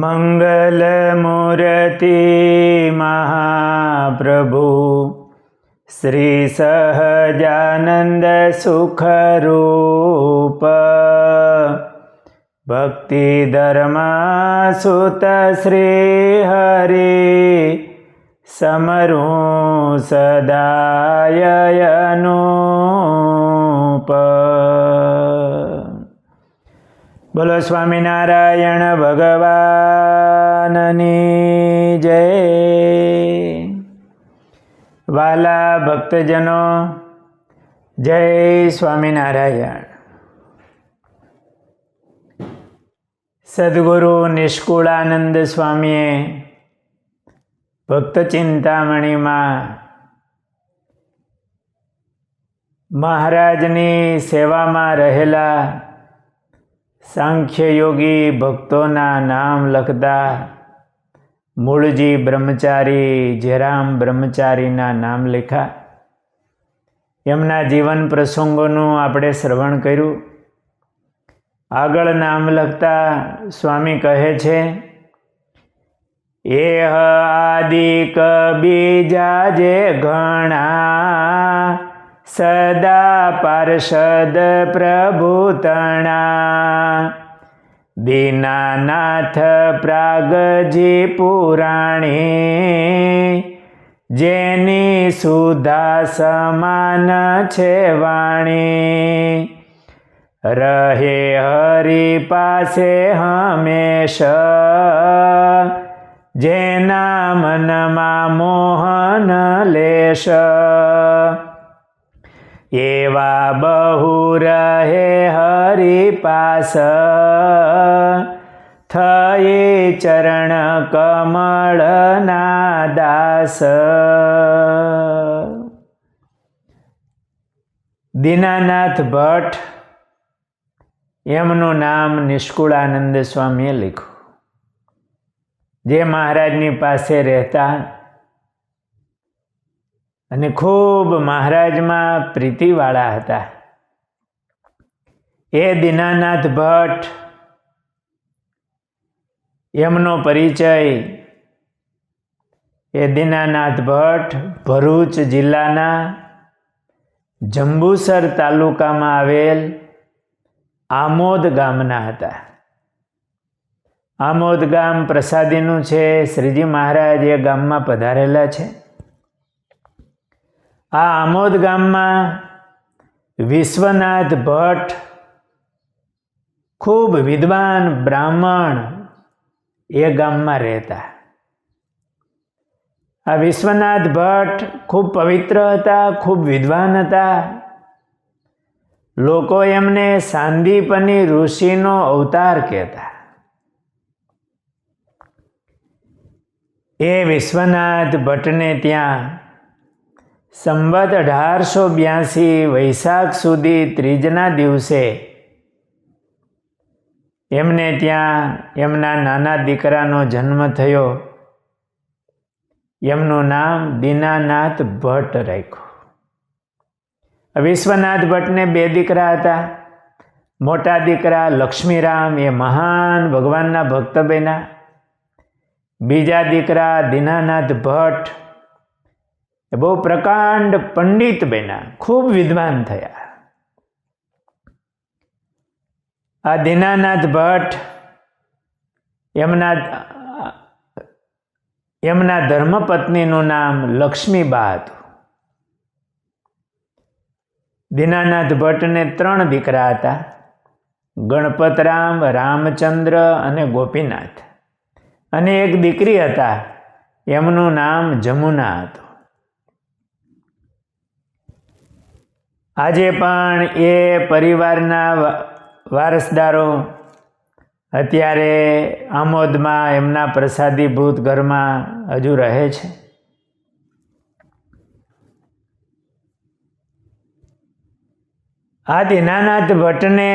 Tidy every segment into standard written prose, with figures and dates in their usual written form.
મંગલમૂર્તિ મહાપ્રભુ શ્રી સહજાનંદ સુખરૂપ ભક્તિ ધર્મ સુત શ્રી હરિ સમરું સદાય અનુપ. બોલો સ્વામિનારાયણ ભગવાનની જય. વાલા ભક્તજનો, જય સ્વામિનારાયણ. સદગુરુ નિષ્કુળાનંદ સ્વામીએ ભક્ત ચિંતામણીમાં મહારાજની સેવામાં રહેલા સાંખ્યયોગી ભક્તોના નામ લખતા મૂળજી બ્રહ્મચારી જેરામ બ્રહ્મચારીના નામ લખ્યા. એમના જીવન પ્રસંગોનું આપણે શ્રવણ કર્યું. આગળ નામ લખતા સ્વામી કહે છે, એહ આદિક બીજા જે ઘણા સદા પાર્ષદ પ્રભુતણા દીનાનાથ પ્રાગજી પુરાણી જેની સુધા સમાન છે વાણી રહે હરિ પાસે હંમેશા જેના મનમાં મોહન લેશ એવા બહુ રહે હરિ પાસ થઈ ચરણ કમળના દાસ. દીનાનાથ ભટ્ટ એમનું નામ નિષ્કુળાનંદ સ્વામીએ લખ્યું. જે મહારાજની પાસે રહેતા અને ખૂબ મહારાજમાં પ્રીતિવાળા હતા. એ દીનાનાથ ભટ્ટ એમનો પરિચય, એ દીનાનાથ ભટ્ટ ભરૂચ જિલ્લાના જંબુસર તાલુકામાં આવેલ આમોદ ગામના હતા. આમોદ ગામ પ્રસાદીનું છે. શ્રીજી મહારાજ એ ગામમાં પધારેલા છે. આ આમોદ ગામમાં વિશ્વનાથ ભટ્ટ ખૂબ વિદ્વાન બ્રાહ્મણ એ ગામમાં રહેતા. આ વિશ્વનાથ ભટ્ટ ખૂબ પવિત્ર હતા, ખૂબ વિદ્વાન હતા. લોકો એમને સાંદીપની ઋષિનો અવતાર કહેતા. એ વિશ્વનાથ ભટ્ટને ત્યાં સંવત 1882 વૈશાખ સુધી ત્રીજના દિવસે એમને ત્યાં એમના નાના દીકરાનો જન્મ થયો. એમનું નામ દીનાનાથ ભટ્ટ રાખ્યું. વિશ્વનાથ ભટ્ટને 2 દીકરા હતા. મોટા દીકરા લક્ષ્મીરામ એ મહાન ભગવાનના ભક્ત બન્યા. બીજા દીકરા દીનાનાથ ભટ્ટ એ બહુ પ્રકાંડ પંડિત બન્યા, ખૂબ વિદ્વાન થયા. આ દીનાનાથ ભટ્ટ એમના ધર્મપત્નીનું નામ લક્ષ્મીબા હતું. દીનાનાથ ભટ્ટને 3 દીકરા હતા, ગણપતરામ, રામચંદ્ર અને ગોપીનાથ. અને એક દીકરી હતા, એમનું નામ જમુના હતું. આજે પણ એ પરિવારના વારસદારો અત્યારે આમોદમાં એમના પ્રસાદીભૂત ઘરમાં હજુ રહે છે. આ દીનાનાથ ભટ્ટને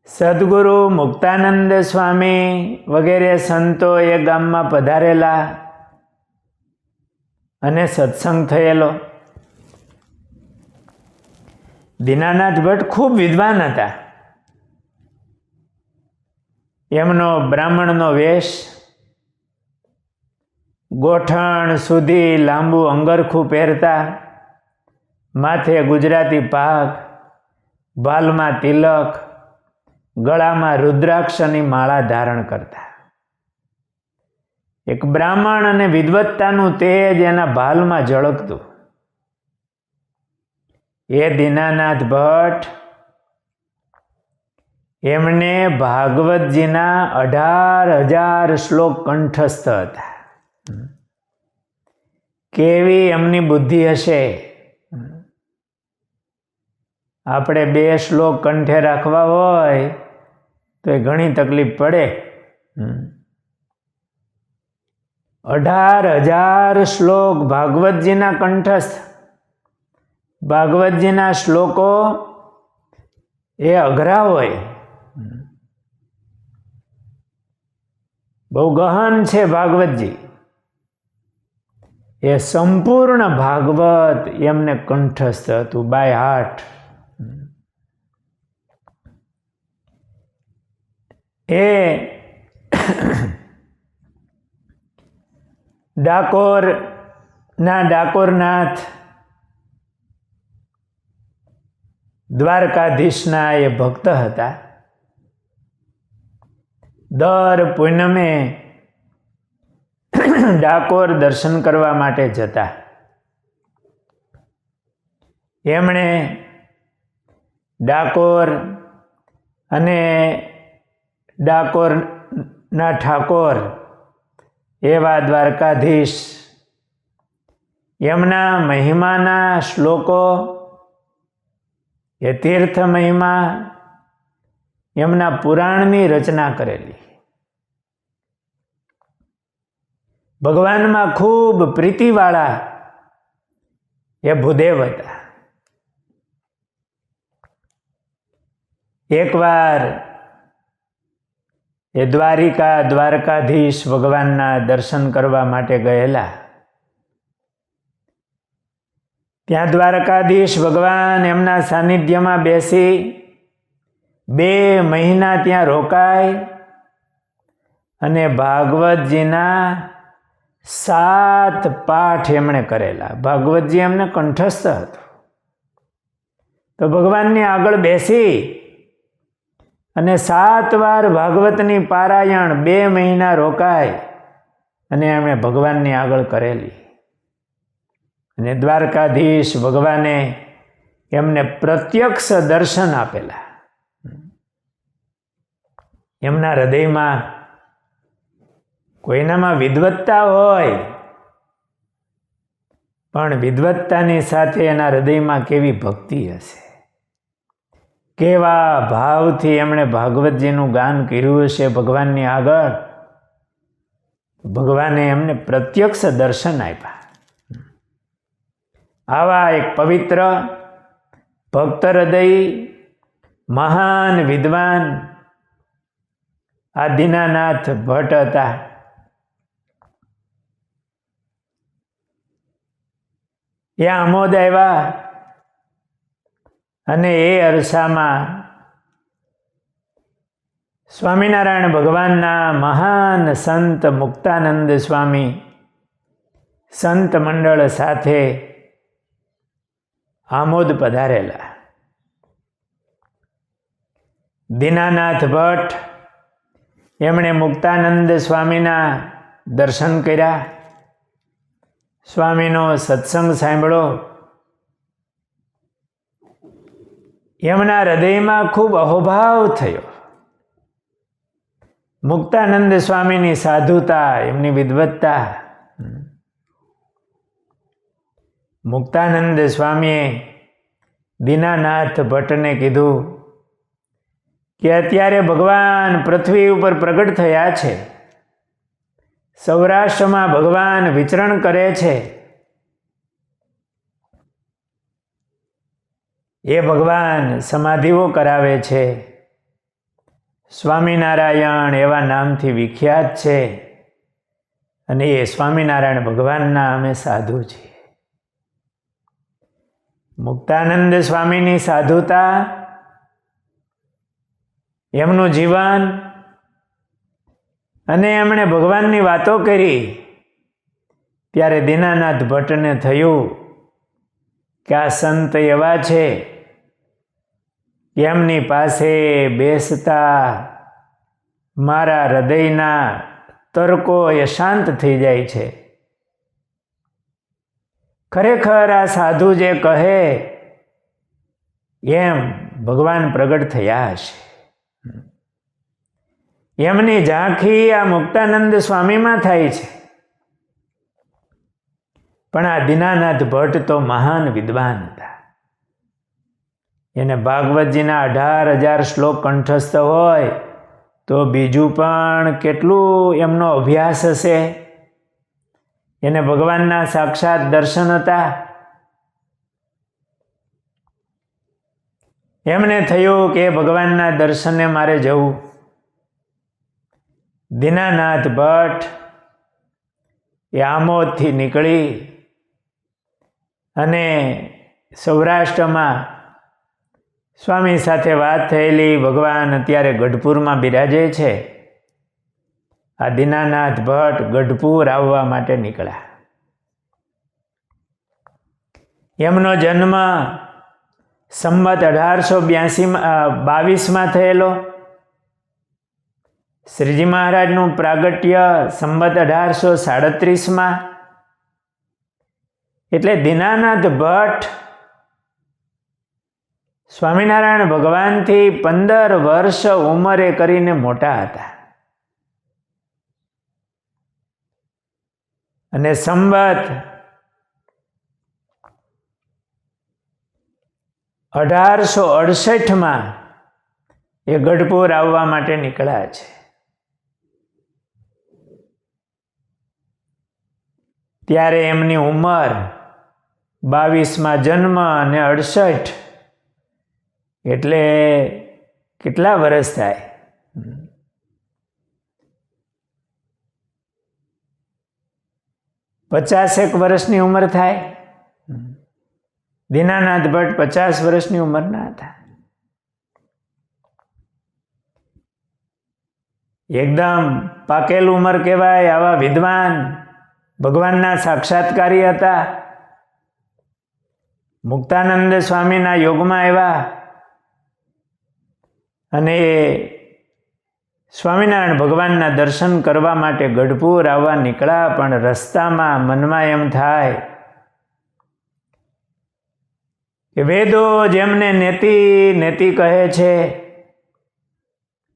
સદગુરુ મુક્તાનંદ સ્વામી વગેરે સંતો એ ગામમાં પધારેલા અને સત્સંગ થયેલો. દીનાનાથ ભટ્ટ ખૂબ વિદ્વાન હતા. એમનો બ્રાહ્મણનો વેશ, ગોઠણ સુધી લાંબુ અંગરખું પહેરતા, માથે ગુજરાતી પાઘ, ભાલમાં તિલક, ગળામાં રુદ્રાક્ષની માળા ધારણ કરતા. એક બ્રાહ્મણ અને વિદ્વત્તાનું તેજ એના ભાલમાં ઝળકતું. એ દીનાનાથ ભટ્ટ એમને ભાગવતજીના 18,000 શ્લોક કંઠસ્થ હતા. કેવી એમની બુદ્ધિ હશે! આપણે 2 શ્લોક કંઠે રાખવા હોય તો એ ઘણી તકલીફ પડે. 18,000 શ્લોક ભાગવતજીના કંઠસ્થ. ભાગવતજીના શ્લોકો એ અઘરા હોય, બહુ ગહન છે ભાગવતજી. એ સંપૂર્ણ ભાગવત એમને કંઠસ્થ હતું, બાય હાર્ટ. એ ડાકોરનાથ દ્વારકાધીશના એ ભક્ત હતા. દર પૂનમે ડાકોર દર્શન કરવા માટે જતા. એમણે ડાકોર અને ડાકોરના ઠાકોર એવા દ્વારકાધીશ એમના મહિમાના શ્લોકો, એ તીર્થ મહિમા, એમના પુરાણની રચના કરેલી. ભગવાનમાં ખૂબ પ્રીતિવાળા એ ભૂદેવ હતા. એકવાર એ દ્વારકાધીશ ભગવાનના દર્શન કરવા માટે ગયેલા. ત્યાં દ્વારકાધીશ ભગવાન એમના સાનિધ્યમાં બેસી 2 મહિના ત્યાં રોકાય અને ભાગવતજીના 7 પાઠ એમણે કરેલા. ભાગવતજી એમને કંઠસ્થ હતું. તો ભગવાનની આગળ બેસી અને 7 વાર ભાગવતની પારાયણ 2 મહિના રોકાય અને એમણે ભગવાનની આગળ કરેલી. અને દ્વારકાધીશ ભગવાને એમને પ્રત્યક્ષ દર્શન આપેલા. એમના હૃદયમાં કોઈનામાં વિદ્વત્તા હોય, પણ વિદ્વત્તાની સાથે એના હૃદયમાં કેવી ભક્તિ હશે, કેવા ભાવથી એમણે ભાગવતજીનું ગાન કર્યું હશે ભગવાનની આગળ. ભગવાને એમને પ્રત્યક્ષ દર્શન આપ્યા. આવા એક પવિત્ર ભક્ત હૃદય મહાન વિદ્વાન આ દીનાનાથ ભટ્ટ હતા. એ આમોદ આવ્યા અને એ અરસામાં સ્વામિનારાયણ ભગવાનના મહાન સંત મુક્તાનંદ સ્વામી સંત મંડળ સાથે આમોદ પધારેલા. દીનાનાથ ભટ્ટ એમણે મુક્તાનંદ સ્વામીના દર્શન કર્યા, સ્વામીનો સત્સંગ સાંભળ્યો. એમના હૃદયમાં ખૂબ અહોભાવ થયો. મુક્તાનંદ સ્વામીની સાધુતા, એમની વિદ્વત્તા. મુક્તાનંદ સ્વામીએ દીનાનાથ ભટ્ટને કીધું કે અત્યારે ભગવાન પૃથ્વી ઉપર પ્રગટ થયા છે. સૌરાષ્ટ્રમાં ભગવાન વિચરણ કરે છે. એ ભગવાન સમાધિઓ કરાવે છે. સ્વામિનારાયણ એવા નામથી વિખ્યાત છે અને એ સ્વામિનારાયણ ભગવાનના અમે સાધુ છીએ. મુક્તાનંદ સ્વામીની સાધુતા, એમનું જીવન અને એમણે ભગવાનની વાતો કરી ત્યારે દીનાનાથ ભટ્ટને થયું કે આ સંત એવા છે કે એમની પાસે બેસતા મારા હૃદયના તર્કો એ શાંત થઈ જાય છે. ખરેખર આ સાધુ જે કહે એમ ભગવાન પ્રગટ થયા હશે. એમની ઝાંખી આ મુક્તાનંદ સ્વામીમાં થાય છે. પણ આ દીનાનાથ ભટ્ટ તો મહાન વિદ્વાન હતા. એને ભાગવતજીના 18,000 શ્લોક કંઠસ્થ હોય તો બીજું પણ કેટલું એમનો અભ્યાસ હશે. એને ભગવાનના સાક્ષાત દર્શન હતા. એમને થયું કે ભગવાનના દર્શને મારે જવું. દીનાનાથ ભટ્ટ એ આમોદથી નીકળી અને સૌરાષ્ટ્રમાં સ્વામી સાથે વાત થયેલી. ભગવાન અત્યારે ગઢપુરમાં બિરાજે છે. આ દીનાનાથ ભટ્ટ ગઢપુર આવવા માટે નીકળ્યા. એમનો જન્મ સંવત 1822માં થયેલો. શ્રીજી મહારાજનું પ્રાગટ્ય સંવત 1837માં. એટલે દીનાનાથ ભટ્ટ સ્વામિનારાયણ ભગવાનથી 15 વર્ષ ઉંમરે કરીને મોટા હતા. અને સંવત 1868માં એ ગઢપુર આવવા માટે નીકળ્યા છે. ત્યારે એમની ઉંમર 22માં જન્મ અને 68 એટલે કેટલા વર્ષ થાય? 50 વર્ષની ઉંમર થાય. દીનાનાથ ભટ્ટ 50 વર્ષની ઉંમરના હતા. એકદમ પાકેલ ઉંમર કહેવાય. આવા વિદ્વાન ભગવાનના સાક્ષાત્કારી હતા. મુક્તાનંદ સ્વામીના યોગમાં આવ્યા અને સ્વામિનારાયણ ભગવાનના દર્શન કરવા માટે ગઢપુર આવવા નીકળ્યા. પણ રસ્તામાં મનમાં એમ થાય કે વેદો જેમને નેતિ નેતિ કહે છે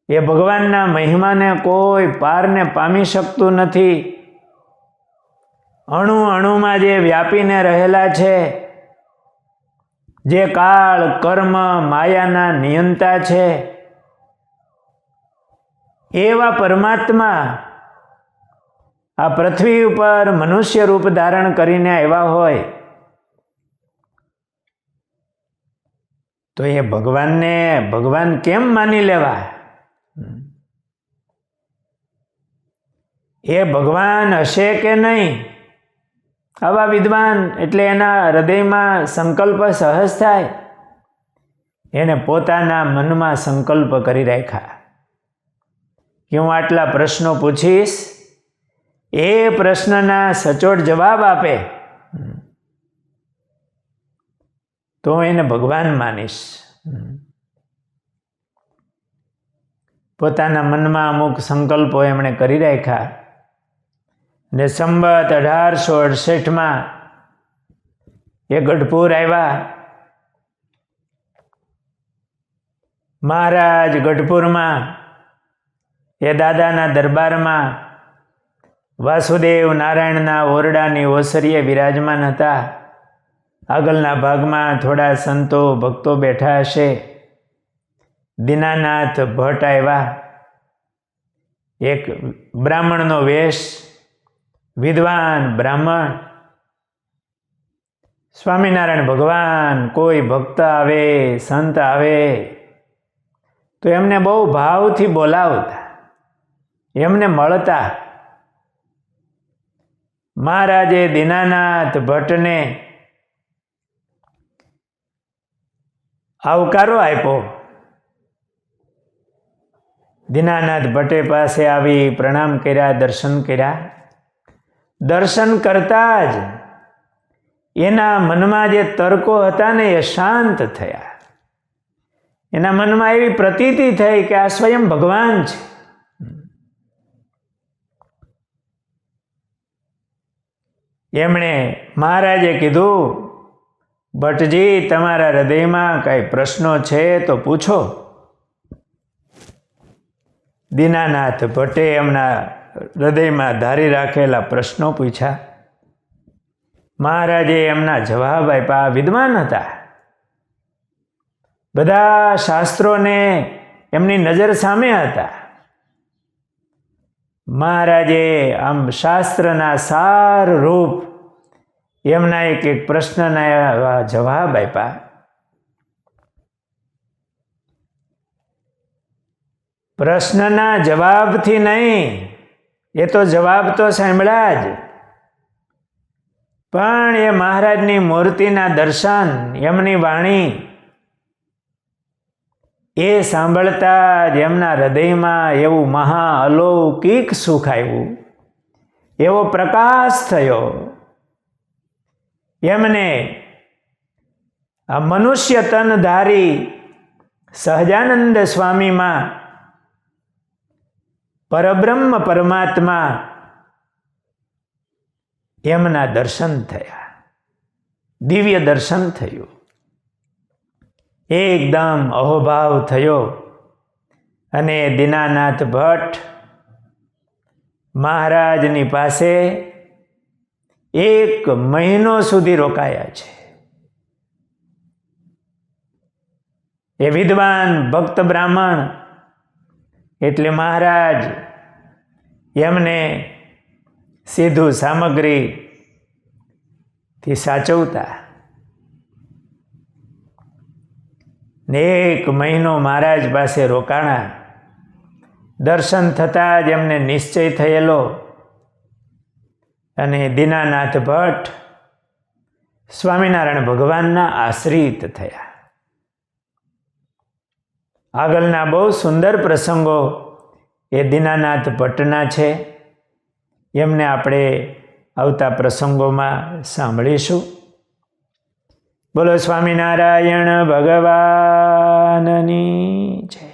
એ ભગવાનના મહિમાને કોઈ પારને પામી શકતું નથી. અણુ અણુમાં જે વ્યાપીને રહેલા છે, જે કાળ કર્મ માયાના નિયંતા છે, એવા પરમાત્મા આ પૃથ્વી ઉપર મનુષ્ય રૂપ ધારણ કરીને આવ્યા હોય તો એ ભગવાનને ભગવાન કેમ માની લેવા? એ ભગવાન હશે કે નહીં? આવા વિદ્વાન એટલે એના હૃદયમાં સંકલ્પ સહજ થાય. એને પોતાના મનમાં સંકલ્પ કરી રાખ્યા કે હું આટલા પ્રશ્નો પૂછીશ, એ પ્રશ્નના સચોટ જવાબ આપે તો એને ભગવાન માનીશ. પોતાના મનમાં અમુક સંકલ્પો એમણે કરી રાખ્યા ને સંવત 1868માં એ ગઢપુર આવ્યા. મહારાજ ગઢપુરમાં એ દાદાના દરબારમાં વાસુદેવ નારાયણના ઓરડાની ઓસરીએ વિરાજમાન હતા. આગળના ભાગમાં થોડા સંતો ભક્તો બેઠા હશે. દીનાનાથ ભટ્ટ આવ્યા. એક બ્રાહ્મણનો વેશ, વિદ્વાન બ્રાહ્મણ. સ્વામિનારાયણ ભગવાન કોઈ ભક્ત આવે, સંત આવે તો એમને બહુ ભાવથી બોલાવતા, એમને મળતા. મહારાજે દીનાનાથ ભટ્ટને આવકારો આપ્યો. દીનાનાથ ભટ્ટે પાસે આવી પ્રણામ કર્યા, દર્શન કર્યા. દર્શન કરતા જ એના મનમાં જે તર્કો હતા ને એ શાંત થયા. એના મનમાં એવી પ્રતીતિ થઈ કે આ સ્વયં ભગવાન છે. એમણે મહારાજે કીધું, ભટ્ટજી, તમારા હૃદયમાં કાંઈ પ્રશ્નો છે તો પૂછો. દીનાનાથ ભટ્ટે એમના હૃદયમાં ધારી રાખેલા પ્રશ્નો પૂછ્યા. મહારાજે એમના જવાબ આપ્યા. વિદ્વાન હતા, બધા શાસ્ત્રોને એમની નજર સામે હતા. મહારાજે આમ શાસ્ત્રના સાર રૂપ એમના એક પ્રશ્નના જવાબ આપ્યા. પ્રશ્નના જવાબથી નહીં, એ તો જવાબ તો સાંભળ્યા જ, પણ એ મહારાજની મૂર્તિના દર્શન, એમની વાણી એ સાંભળતા જ એમના હૃદયમાં એવું મહા અલૌકિક સુખ આવ્યું, એવો પ્રકાશ થયો. એમને આ મનુષ્ય તનધારી સહજાનંદ સ્વામીમાં પરબ્રહ્મ પરમાત્મા એમના દર્શન થયા, દિવ્ય દર્શન થયું. એકદમ અહોભાવ થયો અને દીનાનાથ ભટ્ટ મહારાજની પાસે 1 મહિનો સુધી રોકાયા છે. એ વિદ્વાન ભક્ત બ્રાહ્મણ એટલે મહારાજ એમને સીધું સામગ્રીથી સાચવતા. ને 1 મહિનો મહારાજ પાસે રોકાણા. દર્શન થતાં જ એમને નિશ્ચય થયેલો અને દીનાનાથ ભટ્ટ સ્વામિનારાયણ ભગવાનના આશ્રિત થયા. આગળના બહુ સુંદર પ્રસંગો એ દીનાનાથ ભટ્ટના છે. એમને આપણે આવતા પ્રસંગોમાં સાંભળીશું. બોલો સ્વામિનારાયણ ભગવાનની જય.